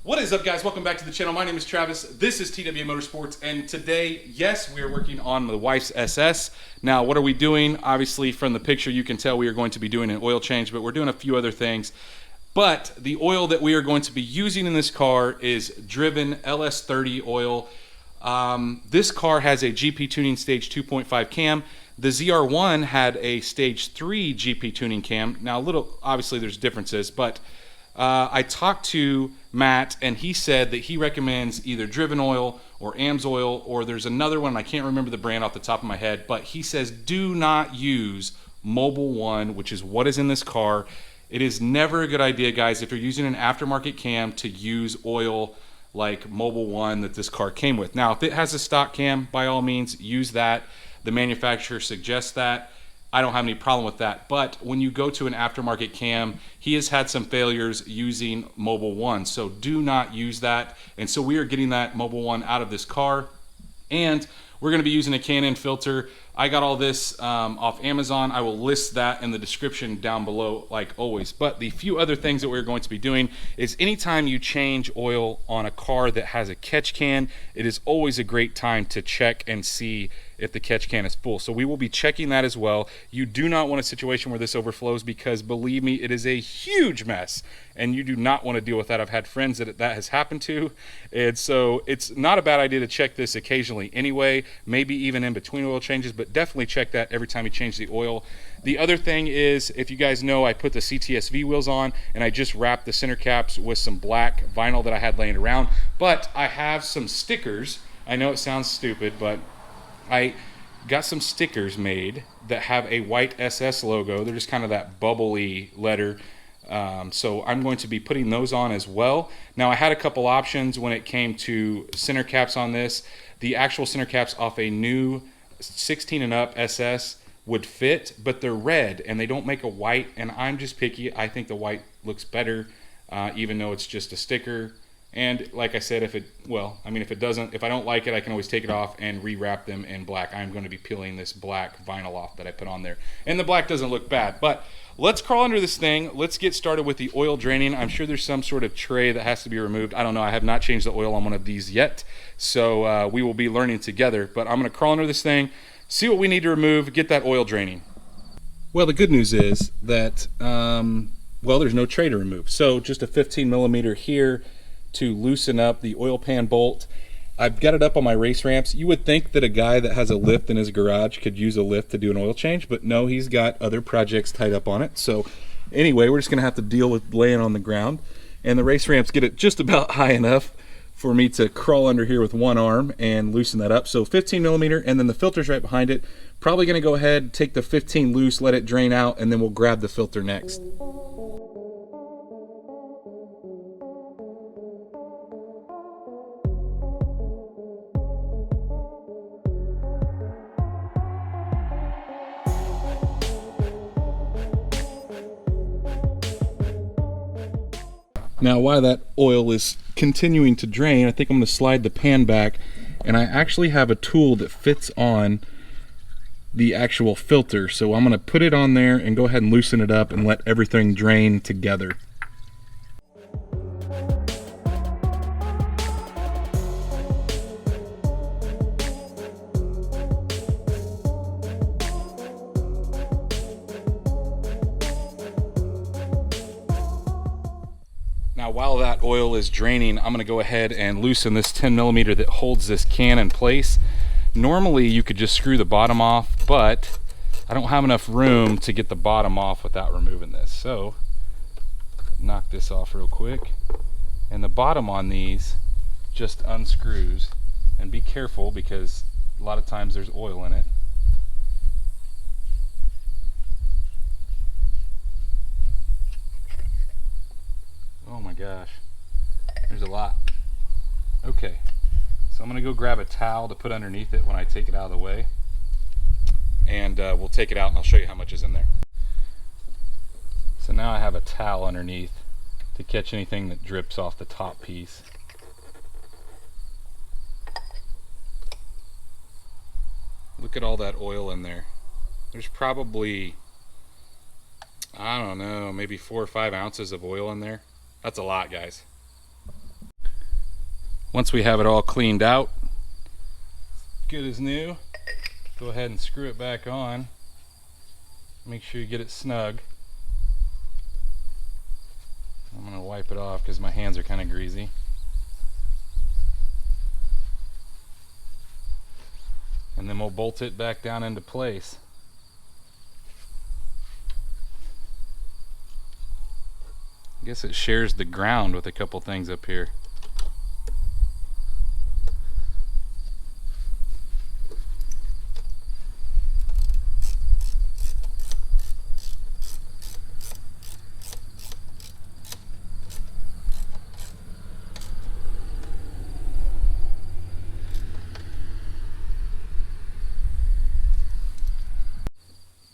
What is up, guys? Welcome back to the channel. My name is Travis. This is TWA Motorsports, and today, yes, we are working on the wife's SS. Now, what are we doing? Obviously, from the picture, you can tell we are going to be doing an oil change, but we're doing a few other things. But the oil that we are going to be using in this car is Driven LS30 oil. This car has a GP tuning stage 2.5 cam. The ZR1 had a stage 3 GP tuning cam. Now, obviously, there's differences, but I talked to Matt, and he said that he recommends either Driven oil or AMSOIL, or there's another one. I can't remember the brand off the top of my head, but he says do not use Mobil 1, which is what is in this car. It is never a good idea, guys, if you're using an aftermarket cam, to use oil like Mobil 1 that this car came with. Now, if it has a stock cam, by all means, use that. The manufacturer suggests that. I don't have any problem with that. But when you go to an aftermarket cam, he has had some failures using Mobil 1. So do not use that. And so we are getting that Mobil 1 out of this car. And we're going to be using a Canon filter. I got all this off Amazon. I will list that in the description down below, like always. But the few other things that we're going to be doing is anytime you change oil on a car that has a catch can, it is always a great time to check and see if the catch can is full. So we will be checking that as well. You do not want a situation where this overflows, because believe me, it is a huge mess and you do not want to deal with that. I've had friends that has happened to, and so it's not a bad idea to check this occasionally anyway, maybe even in between oil changes, but definitely check that every time you change the oil. The other thing is, if you guys know, I put the CTSV wheels on and I just wrapped the center caps with some black vinyl that I had laying around, but I have some stickers. I know it sounds stupid, but I got some stickers made that have a white SS logo. They're just kind of that bubbly letter. So I'm going to be putting those on as well. Now, I had a couple options when it came to center caps on this. The actual center caps off a new 16 and up SS would fit, but they're red and they don't make a white, and I'm just picky. I think the white looks better, even though it's just a sticker. And like I said, if I don't like it, I can always take it off and rewrap them in black. I'm going to be peeling this black vinyl off that I put on there. And the black doesn't look bad, but let's crawl under this thing. Let's get started with the oil draining. I'm sure there's some sort of tray that has to be removed. I don't know. I have not changed the oil on one of these yet, so we will be learning together. But I'm going to crawl under this thing, see what we need to remove, get that oil draining. Well, the good news is that, there's no tray to remove. So just a 15 millimeter here to loosen up the oil pan bolt. I've got it up on my race ramps. You would think that a guy that has a lift in his garage could use a lift to do an oil change, but no, he's got other projects tied up on it. So anyway, we're just gonna have to deal with laying on the ground, and the race ramps get it just about high enough for me to crawl under here with one arm and loosen that up. So 15 millimeter, and then the filter's right behind it. Probably gonna go ahead, take the 15 loose, let it drain out, and then we'll grab the filter next. Now, while that oil is continuing to drain, I think I'm going to slide the pan back, and I actually have a tool that fits on the actual filter. So I'm going to put it on there and go ahead and loosen it up and let everything drain together. Now, while that oil is draining, I'm going to go ahead and loosen this 10 millimeter that holds this can in place. Normally, you could just screw the bottom off, but I don't have enough room to get the bottom off without removing this. So, knock this off real quick. And the bottom on these just unscrews. And be careful, because a lot of times there's oil in it. Oh my gosh, there's a lot. Okay, so I'm gonna go grab a towel to put underneath it when I take it out of the way, and we'll take it out and I'll show you how much is in there. So now I have a towel underneath to catch anything that drips off the top piece. Look at all that oil in there. There's probably, I don't know, maybe 4 or 5 ounces of oil in there. That's a lot, guys. Once we have it all cleaned out, good as new, go ahead and screw it back on. Make sure you get it snug. I'm going to wipe it off because my hands are kind of greasy. And then we'll bolt it back down into place. I guess it shares the ground with a couple things up here.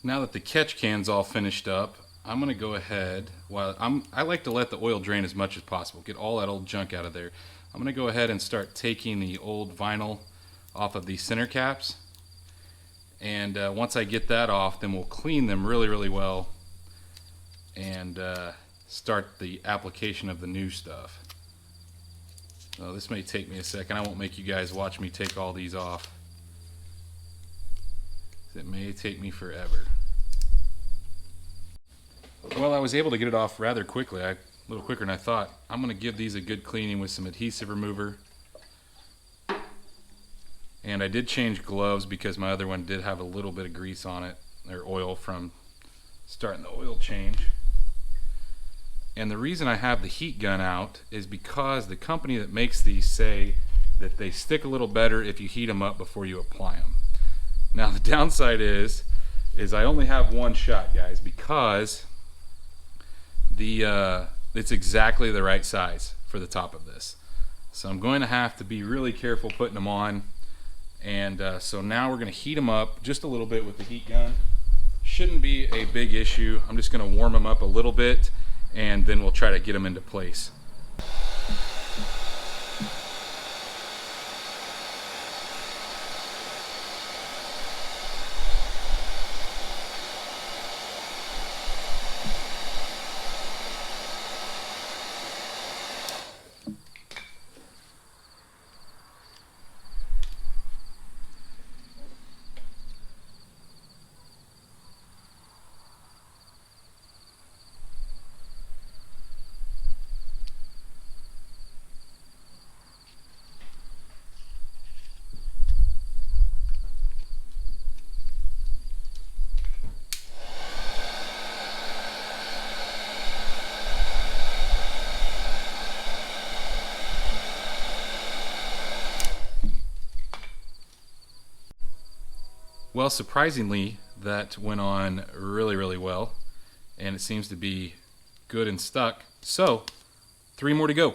Now that the catch can's all finished up, I'm gonna go ahead, I like to let the oil drain as much as possible, get all that old junk out of there. I'm gonna go ahead and start taking the old vinyl off of the center caps. And once I get that off, then we'll clean them really, really well and start the application of the new stuff. So this may take me a second. I won't make you guys watch me take all these off. It may take me forever. Well, I was able to get it off rather quickly, a little quicker than I thought. I'm going to give these a good cleaning with some adhesive remover. And I did change gloves because my other one did have a little bit of grease on it, or oil from starting the oil change. And the reason I have the heat gun out is because the company that makes these say that they stick a little better if you heat them up before you apply them. Now the downside is I only have one shot, guys, because it's exactly the right size for the top of this. So I'm going to have to be really careful putting them on. And so now we're going to heat them up just a little bit with the heat gun. Shouldn't be a big issue. I'm just going to warm them up a little bit, and then we'll try to get them into place. Well, surprisingly, that went on really, really well, and it seems to be good and stuck. So, 3 more to go.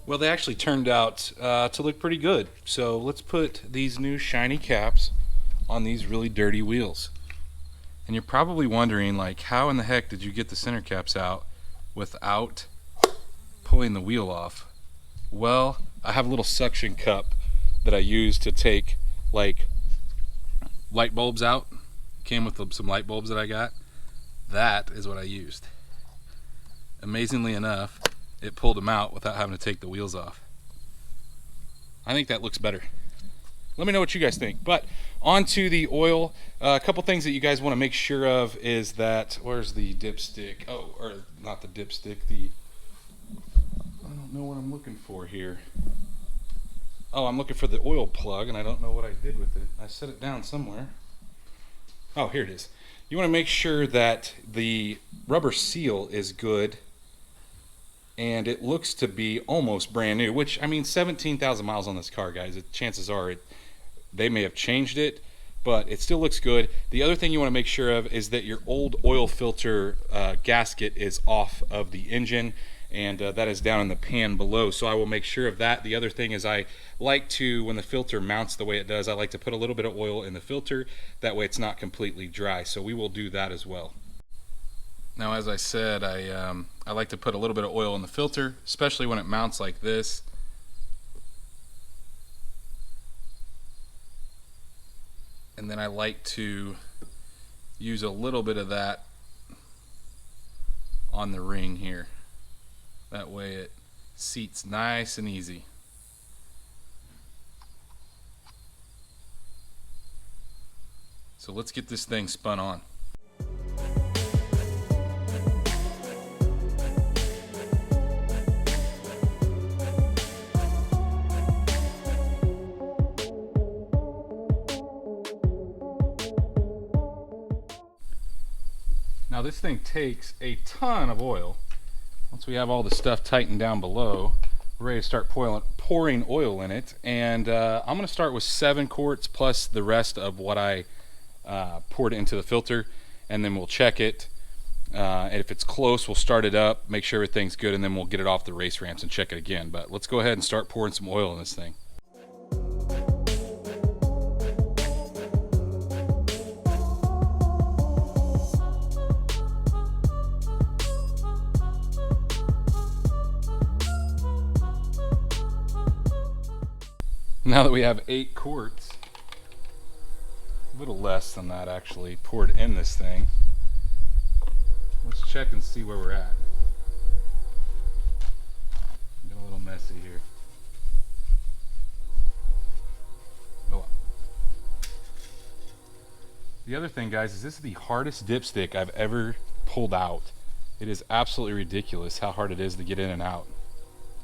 Well, they actually turned out to look pretty good. So let's put these new shiny caps on these really dirty wheels. And you're probably wondering, like, how in the heck did you get the center caps out without pulling the wheel off? Well, I have a little suction cup that I use to take, like, light bulbs out. Came with some light bulbs that I got. That is what I used. Amazingly enough, it pulled them out without having to take the wheels off. I think that looks better. Let me know what you guys think. But on to the oil. A couple things that you guys want to make sure of is that, where's the dipstick? Oh, or not the dipstick, I don't know what I'm looking for here. Oh, I'm looking for the oil plug, and I don't know what I did with it. I set it down somewhere. Oh, here it is. You want to make sure that the rubber seal is good, and it looks to be almost brand new, which, I mean, 17,000 miles on this car, guys. Chances are they may have changed it, but it still looks good. The other thing you want to make sure of is that your old oil filter gasket is off of the engine, and that is down in the pan below, so I will make sure of that. The other thing is I like to, when the filter mounts the way it does, I like to put a little bit of oil in the filter, that way it's not completely dry, so we will do that as well. Now, as I said, I like to put a little bit of oil in the filter, especially when it mounts like this. And then I like to use a little bit of that on the ring here. That way it seats nice and easy. So let's get this thing spun on. Now this thing takes a ton of oil. Once we have all the stuff tightened down below, we're ready to start pouring oil in it. And I'm going to start with 7 quarts plus the rest of what I poured into the filter, and then we'll check it. And if it's close, we'll start it up, make sure everything's good, and then we'll get it off the race ramps and check it again. But let's go ahead and start pouring some oil in this thing. Now that we have 8 quarts, a little less than that actually, poured in this thing, let's check and see where we're at. Get a little messy here. Oh. The other thing, guys, is this is the hardest dipstick I've ever pulled out. It is absolutely ridiculous how hard it is to get in and out.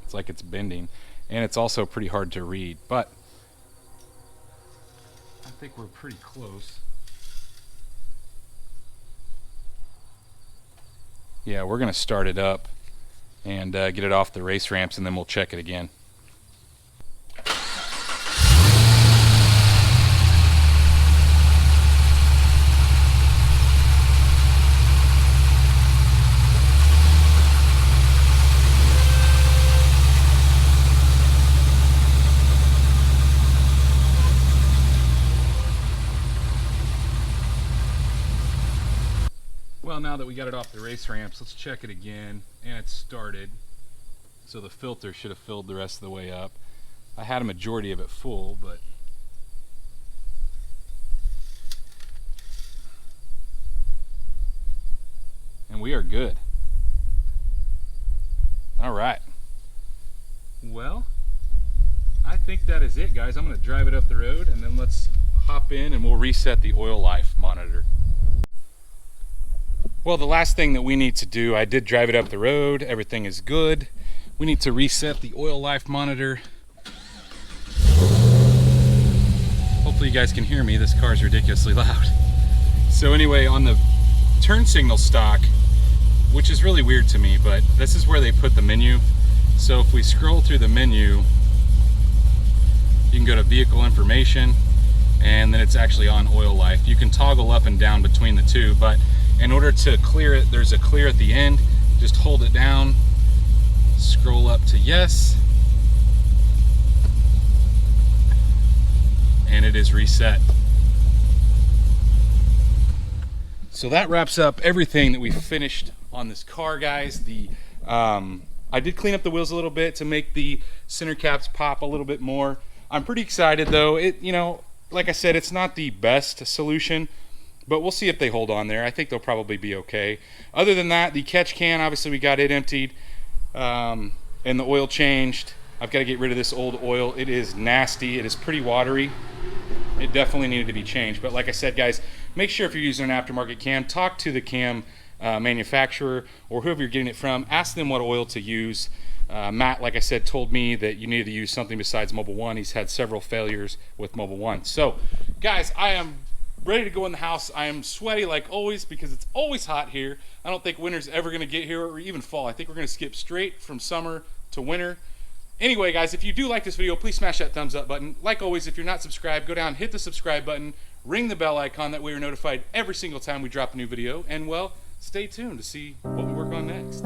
It's like it's bending. And it's also pretty hard to read, but I think we're pretty close. Yeah, we're going to start it up and get it off the race ramps, and then we'll check it again. Well, now that we got it off the race ramps, let's check it again, and it's started. So the filter should have filled the rest of the way up. I had a majority of it full, but and we are good. All right. Well, I think that is it, guys. I'm going to drive it up the road, and then let's hop in and we'll reset the oil life monitor. Well, the last thing that we need to do, I did drive it up the road, everything is good. We need to reset the oil life monitor. Hopefully you guys can hear me, this car is ridiculously loud. So anyway, on the turn signal stock, which is really weird to me, but this is where they put the menu. So if we scroll through the menu, you can go to vehicle information, and then it's actually on oil life. You can toggle up and down between the two, but in order to clear it, there's a clear at the end. Just hold it down, scroll up to yes, and it is reset. So that wraps up everything that we finished on this car, guys. I did clean up the wheels a little bit to make the center caps pop a little bit more. I'm pretty excited though. Like I said, it's not the best solution, but we'll see if they hold on there. I think they'll probably be okay. Other than that, the catch can, obviously we got it emptied and the oil changed. I've got to get rid of this old oil. It is nasty. It is pretty watery. It definitely needed to be changed. But like I said, guys, make sure if you're using an aftermarket cam, talk to the cam manufacturer or whoever you're getting it from. Ask them what oil to use. Matt, like I said, told me that you needed to use something besides Mobil 1. He's had several failures with Mobil 1. So, guys, I am ready to go in the house. I am sweaty like always because it's always hot here. I don't think winter's ever going to get here or even fall. I think we're going to skip straight from summer to winter. Anyway, guys, if you do like this video, please smash that thumbs up button. Like always, if you're not subscribed, go down, hit the subscribe button, ring the bell icon. That way you're notified every single time we drop a new video. And, well, stay tuned to see what we work on next.